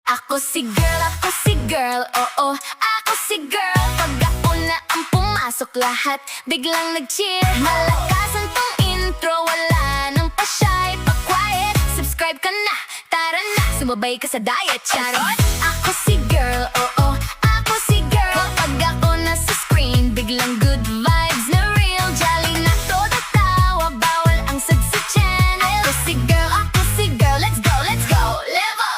Ako si girl, oo, ako si girl. Pag ako na ang pumasok lahat, biglang nag-cheer. Malakas ang tong intro, wala nang pa-shy, pa-quiet. Subscribe ka na, tara na, sumabay ka sa diet, charot. Ako si girl, oo, ako si girl. Pag ako nasa screen, biglang good vibes na real. Jolly na todo tawa, bawal ang sad sa channel. Ako si girl, let's go, level!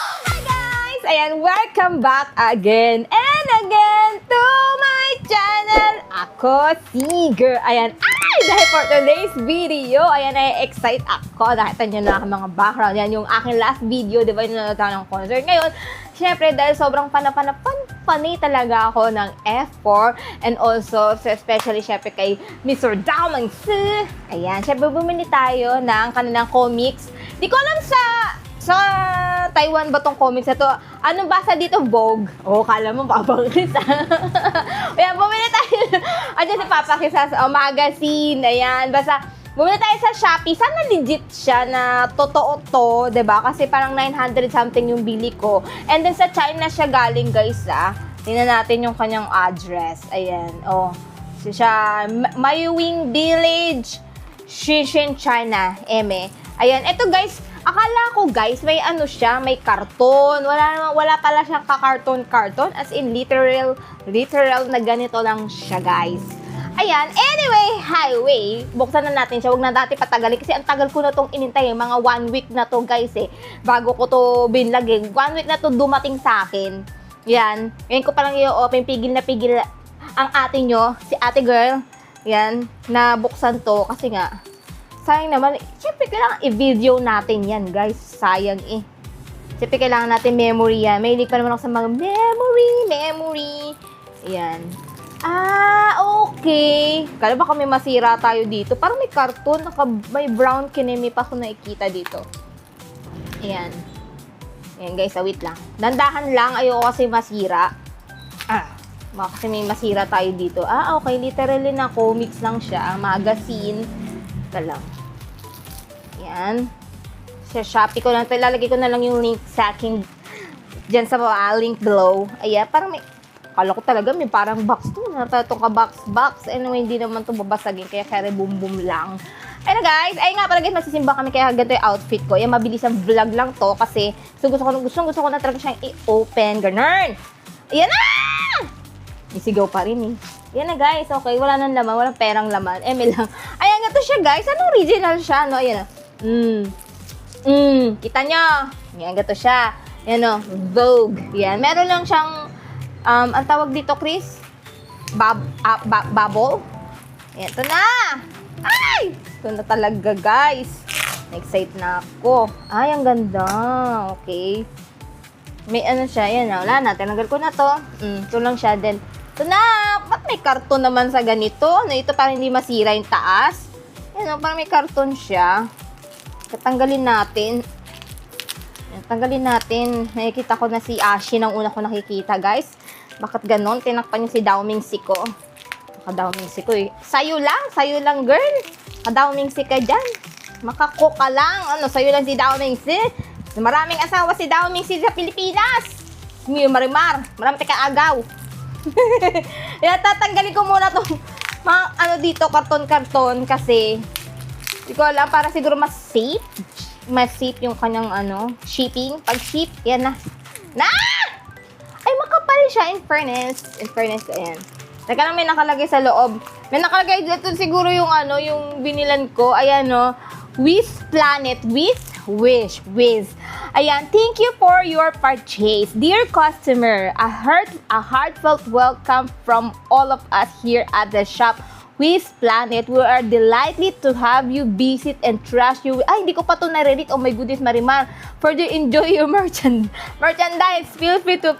Ayan, welcome back again and again to my channel. Ako si Girl. Ayan, dahil for today's video, ayan, excite ako. Nakita nyo na ang mga background. Yan yung aking last video, di ba, yung nanonood ng concert. Ngayon, syempre, dahil sobrang panay talaga ako ng F4 and also, especially, syempre, kay Mr. Damang Si. Ayan, syempre, bumili tayo ng kanilang comics. Di ko alam sa Taiwan ba tong comics na to? Anong basa dito? Vogue. Oh, kala mo Papa Chris. Ayan, bumili tayo. Ayan si Papa Chris sa magazine. Ayan, basta bumili tayo sa Shopee. Sana legit siya na totoo to, 'di ba? Kasi parang 900 something yung bili ko. And then sa China siya galing, guys, ah. Tingnan natin yung kanyang address. Ayan, oh. Siya Mayuwing Village, Shenzhen, China, eme. Ayan, eto, guys. Akala ko, guys, may ano siya, may karton. Wala pala siyang ka-karton-karton. As in, literal na ganito lang siya, guys. Ayan, anyway, highway. Buksan na natin siya. Huwag na dati patagalin kasi ang tagal ko na itong inintay. Mga 1 week na to, guys, eh. Bago ko to binlagin. 1 week na to dumating sa akin. Yan. Ngayon ko palang i-open. Pigil na pigil ang ate nyo, si ate girl. Yan, na buksan to kasi nga, sayang naman. Siyempre, kailangan i-video natin yan, guys. Sayang eh. Siyempre, kailangan natin memory yan. May pa naman ako sa mga memory. Ayan. Okay. Kala baka may masira tayo dito. Parang may cartoon. May brown kinemi pa ako nakikita dito. Ayan. Ayan, guys. Wait lang. Dandahan lang. Ayoko kasi masira. Kasi may masira tayo dito. Okay. Literally na comics lang siya. Magazine. Ito lang. Yan. Sa Shopee ko lang. Ilalagay ko na lang yung link sa aking dyan sa link below. Ayan. Parang may, kala ko talaga may parang box to. Itong ka-box. Anyway, hindi naman ito babasagin. Kaya kaya boom lang. Ayun na, guys. Ayun nga pala, guys. Magsisimba kami. Kaya ganito yung outfit ko. Ayan, mabilis ang vlog lang to. Kasi gusto ko na talaga siyang i-open. Ganun. Ayan na! Isigaw pa rin eh. Yan na, guys. Okay, wala nang laman. Walang perang laman. Eme lang. Ayan nga to siya, guys. Ano original siya, no? Ayan na. Kita nyo. Ayan nga to siya. Ayan, no? Vogue. Yan. Meron lang siyang, ang tawag dito, Chris? Bubble. Ayan, ito na. Ay! Ito na talaga, guys. Excite na ako. Ay, ang ganda. Okay. May ano siya. Ayan na. Wala na. Tinanggal ko na to. Ito lang siya. Then, ito na! Ba't may karton naman sa ganito? Ito parang hindi masira yung taas. Yan, parang may karton siya. Tatanggalin natin. Tanggalin natin. Nakikita ko na si Ashi nang una ko nakikita, guys. Bakit ganon? Tinakpan niya si Daoming Si ko. Daoming Si ko eh. Sa'yo lang, girl. Daoming Si ka dyan. Makako ka lang. Sa'yo lang si Daoming Si. Maraming asawa si Daoming Si sa Pilipinas. Marimar. Maraming agaw. Kaya tatanggalin ko muna itong mga dito, karton-karton kasi hindi ko alam, para siguro mas safe yung kanyang shipping. Pag ship, yan na. Ay, makapal siya in fairness, ayan. Teka lang, may nakalagay sa loob. May nakalagay dito siguro yung yung binilan ko. Ayan, no. Wish Planet with Wish. Ayan, thank you for your purchase. Dear customer, a heartfelt welcome from all of us here at the shop Wish Planet. We are delighted to have you visit and trust you. Ay, hindi ko pa ito na-read. Oh my goodness, Marimar. Further enjoy your merchandise. Feel free to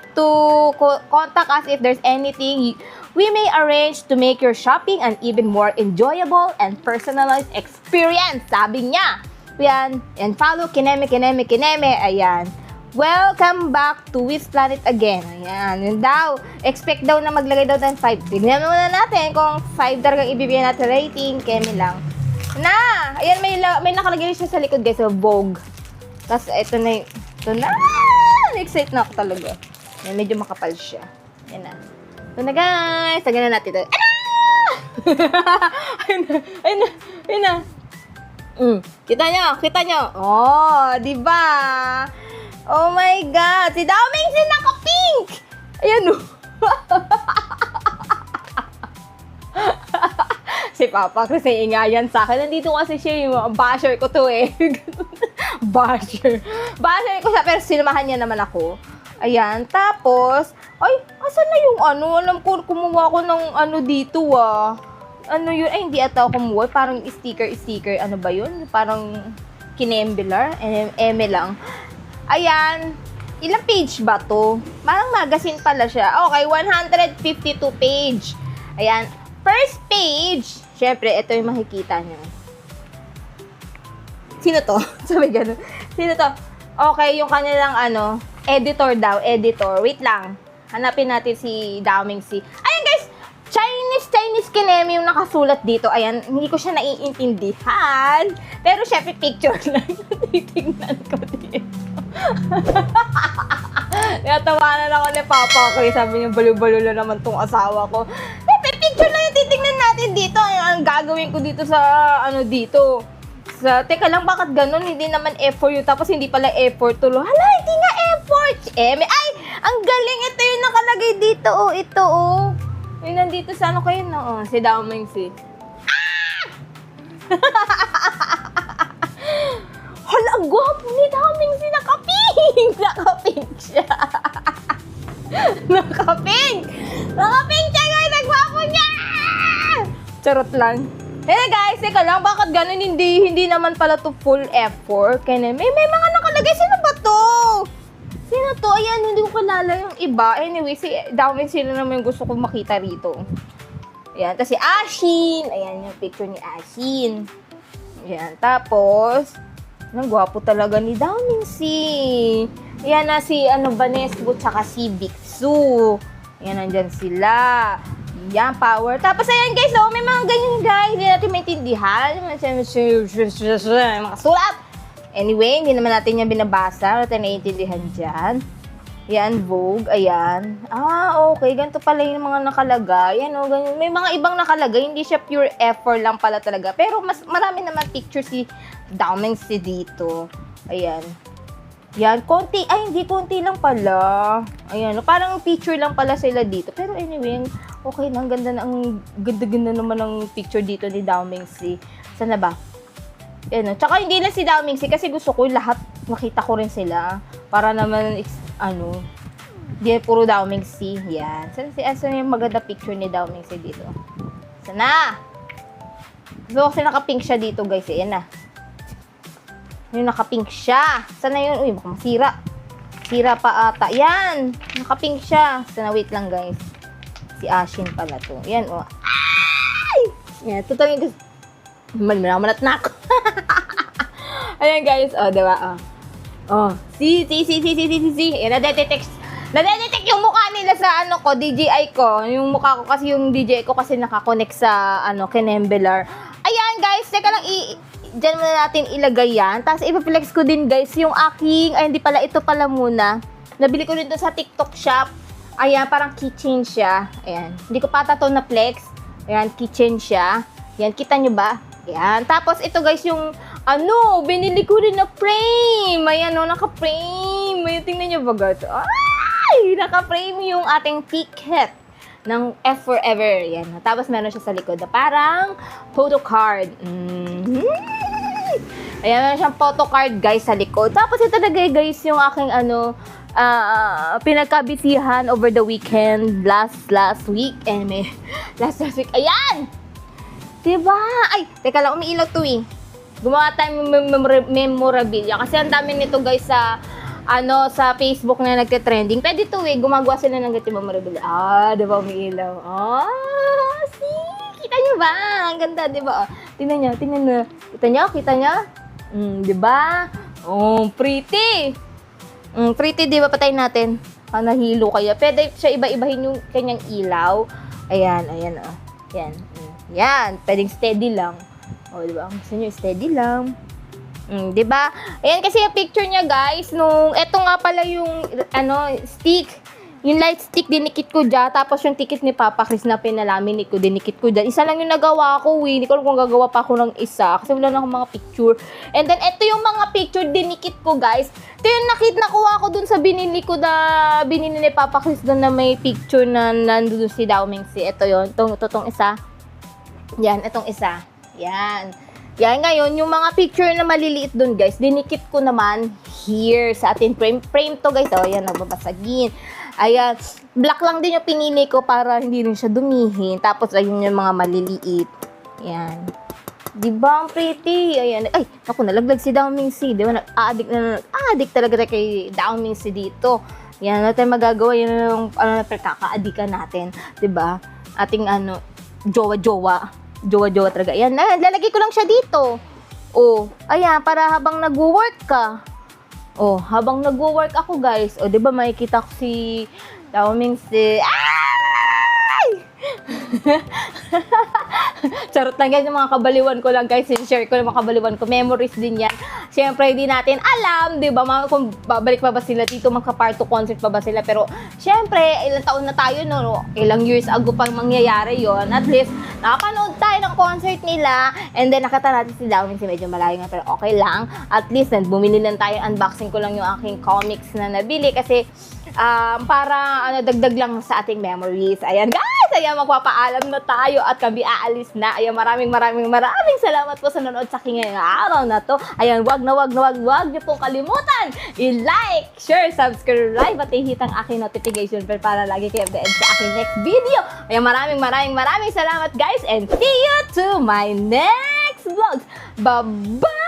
contact us if there's anything we may arrange to make your shopping an even more enjoyable and personalized experience. Sabi niya. Yan. And follow Kineme. Ayan. Welcome back to Wish Planet again. Ayan. Yun daw. Expect daw na maglagay daw ng 5. Tignan muna natin kung 5 talagang ibibigay natin rating. Kemi lang. Ayan, may nakalagay siya sa likod, guys. So, Vogue. Tapos, ito na. Na-excite na ako talaga. Yan, medyo makapal siya. Yan na. Ito na guys. Tagalan natin ito. Ano? Ayun na. Ayun na. Ayun na. Kita nyo. Oh, di ba? Oh my God. Si Dao Ming si naka-pink. Ayan o. Si Papa kasi ingayan sa akin. Nandito kasi siya yung basher ko to eh. Basher ko siya pero sinamahan niya naman ako. Ayan. Tapos, ay, asan na yung ano? Alam ko, kumuha ko ng ano dito ah. Ano yun? Ay, hindi ata ako kumuha. Parang sticker. Ano ba yun? Parang kinembelar. Eme lang. Ayan. Ilang page ba to? Parang magazine pala siya. Okay, 152 page. Ayan. First page. Siyempre, ito yung makikita nyo. Sino to? Sabi ganun. Sino to? Okay, yung kanilang ano, editor daw. Editor. Wait lang. Hanapin natin si Dao Ming Si. Ayan guys! Chinese kineme yung nakasulat dito. Ayan, hindi ko siya naiintindihan. Pero syempre, picture lang. Titignan ko dito. Natawanan ako ni Papa ko. Sabi niya, balo-balo na naman tong asawa ko. Picture lang yung titignan natin dito. Ang gagawin ko dito sa, ano dito. Teka lang, bakit ganun? Hindi naman effort yun. Tapos hindi pala effort tulo. Hala, hindi nga effort. Ay, ang galing. Ito yung nakalagay dito. Oh, ito, oh. Yung nandito sa ano kayo na, oh. Si Dao Ming Si. Ah! Hala, ang gwapo ni Dao Ming Si. Naka-pink. Naka-pink siya. Naka-pink siya, guys. Nagwapo niya. Charot lang. Hey guys, teka lang, bakit ganun? Hindi naman pala to full effort. Kaya may mga nakalagay. Sino ba to? Sino to? Ayan, hindi ko kilala yung iba. Anyway, si Dao Ming sila naman yung gusto ko makita rito. Ayan, tapos si Ashin. Ayan yung picture ni Ashin. Ayan, tapos, ang gwapo talaga ni Dao Ming Si. Ayan na si Banesbo tsaka si Bixu. Ayan, nandyan sila. Yan, power. Tapos, ayan guys, oh, may mga ganyan guys. Hindi natin maintindihan. Mga sulat. Anyway, hindi naman natin yan binabasa. Wala tayo naiintindihan dyan. Yan, Vogue. Ayan. Okay. Ganito pala yung mga nakalagay. Yan, oh, ganyan. May mga ibang nakalagay. Hindi siya pure effort lang pala talaga. Pero mas marami naman picture si Dao Ming Si dito. Ayan. Yan, konti. Ay, hindi konti lang pala. Ayan, parang picture lang pala sila dito. Pero anyway, okay na. Ang ganda naman ng picture dito ni Dao Ming Si. Sana ba? Yan, tsaka hindi na si Dao Ming Si kasi gusto ko lahat makita ko rin sila. Para naman, hindi puro Dao Ming Si. Yan. Sana yung maganda picture ni Dao Ming Si dito. Sana! So, kasi naka-pink siya dito, guys. Yan na. Yung naka-pink siya. Sana yun? Uy, baka masira. Sira pa ata. Yan! Naka-pink siya. Sana, wait lang, guys. Si Ashin pala to. Yan, oh. Ay! Yan, ito talaga. Malat na ako. Ayan, guys. Oh, diba? Oh. Si. Yan, nadetect yung mukha nila sa DJI ko. Yung mukha ko kasi, yung DJI ko kasi nakakonect sa, kinembelar. Ayan, guys. Teka lang, dyan muna natin ilagay yan. Tapos, ipaplex ko din, guys, yung aking, hindi pala, ito pala muna. Nabili ko dito sa TikTok shop. Ayan, parang keychain siya. Ayan. Hindi ko pa ito na flex. Ayan, keychain siya. Ayan, kita nyo ba? Ayan. Tapos, ito, guys, yung, binili ko rin na frame. Ayan, naka-frame. Ayan, tingnan nyo ba, guys? Ay! Naka-frame yung ating ticket ng F Forever. Yan. Tapos meron siya sa likod na parang photo card. Ayan, meron siyang photo card, guys, sa likod. Tapos ito na, guys, yung aking pinagkabitihan over the weekend, last week. Last week. Ayan! Diba? Ay, teka lang, umiilaw to eh. Gumawa tayo memorabilia. Kasi ang dami nito, guys, sa sa Facebook na nagte-trending. Pwede to eh, gumagawa sila ng ganito memorabilia. Diba, umiilaw? See? Kita nyo ba? Ang ganda, diba? Tingnan nyo. Kita nyo? Diba? Pretty. Pretty, diba? Patayin natin. Nahilo kaya. Pwede siya iba-ibahin yung kanyang ilaw. Ayan, oh. Yan. Yan. Pwedeng steady lang. Diba? Gusto nyo, steady lang. 'Di ba? Ayan kasi yung picture niya, guys, nung eto nga pala yung stick. Yung light stick dinikit ko diyan, tapos yung ticket ni Papa Chris na pinalaminate ko dinikit ko diyan. Isa lang yung nagawa ko, Hindi ko alam kung gagawa pa ako ng isa kasi wala na akong mga picture. And then eto yung mga picture dinikit ko, guys. Ito yung nakuha ko dun sa binili ni Papa Chris dun na may picture na nandoon si Dao Mingsi. Ito yon, tong isa. Yan, itong isa. Yan. Yan, ngayon, yung mga picture na maliliit dun, guys, dinikit ko naman here sa ating frame. Frame to, guys. O, yan, nagbabasagin. Ayan, black lang din yung pinili ko para hindi rin siya dumihin. Tapos, ayun yung mga maliliit. Yan. Diba, ang pretty? Ayan. Ay, naku, nalaglag si Dao Mingsi. Diba, nag-addict talaga kay Dao Mingsi dito. Yan, natin magagawa. Yan yung, kaka-addikan natin. Diba? Ating, jowa-jowa talaga. Ayan, lalagay ko lang siya dito. Oh, ayan, para habang nagwo-work ka. Oh, habang nagwo-work ako, guys. Oh, 'di ba makikita ko si Dao Mingsi. Ay! Charot lang yan, yung mga kabaliwan ko lang, guys. Share ko yung mga kabaliwan ko. Memories din yan. Siyempre, hindi natin alam, di ba, kung babalik pa ba sila dito, magka-part 2 concert pa ba sila. Pero, siyempre, ilang taon na tayo, no? Ilang years ago pang mangyayari yon. At least, nakapanood tayo ng concert nila. And then, nakita natin si Dao Mingsi, medyo malayo nga, pero okay lang. At least, bumili lang tayo. Unboxing ko lang yung aking comics na nabili. Kasi, para dagdag lang sa ating memories. Ayan, guys! Ayan, magpapaalam na tayo at kami aalis na. Ayan, maraming salamat po sa nanonood sa aking ngayong araw na to. Ayan, wag niyo pong kalimutan i-like, share, subscribe at i-hit ang aking notification bell para lagi kayo updated sa aking next video. Ayan, maraming salamat, guys, and see you to my next vlogs. Bye-bye!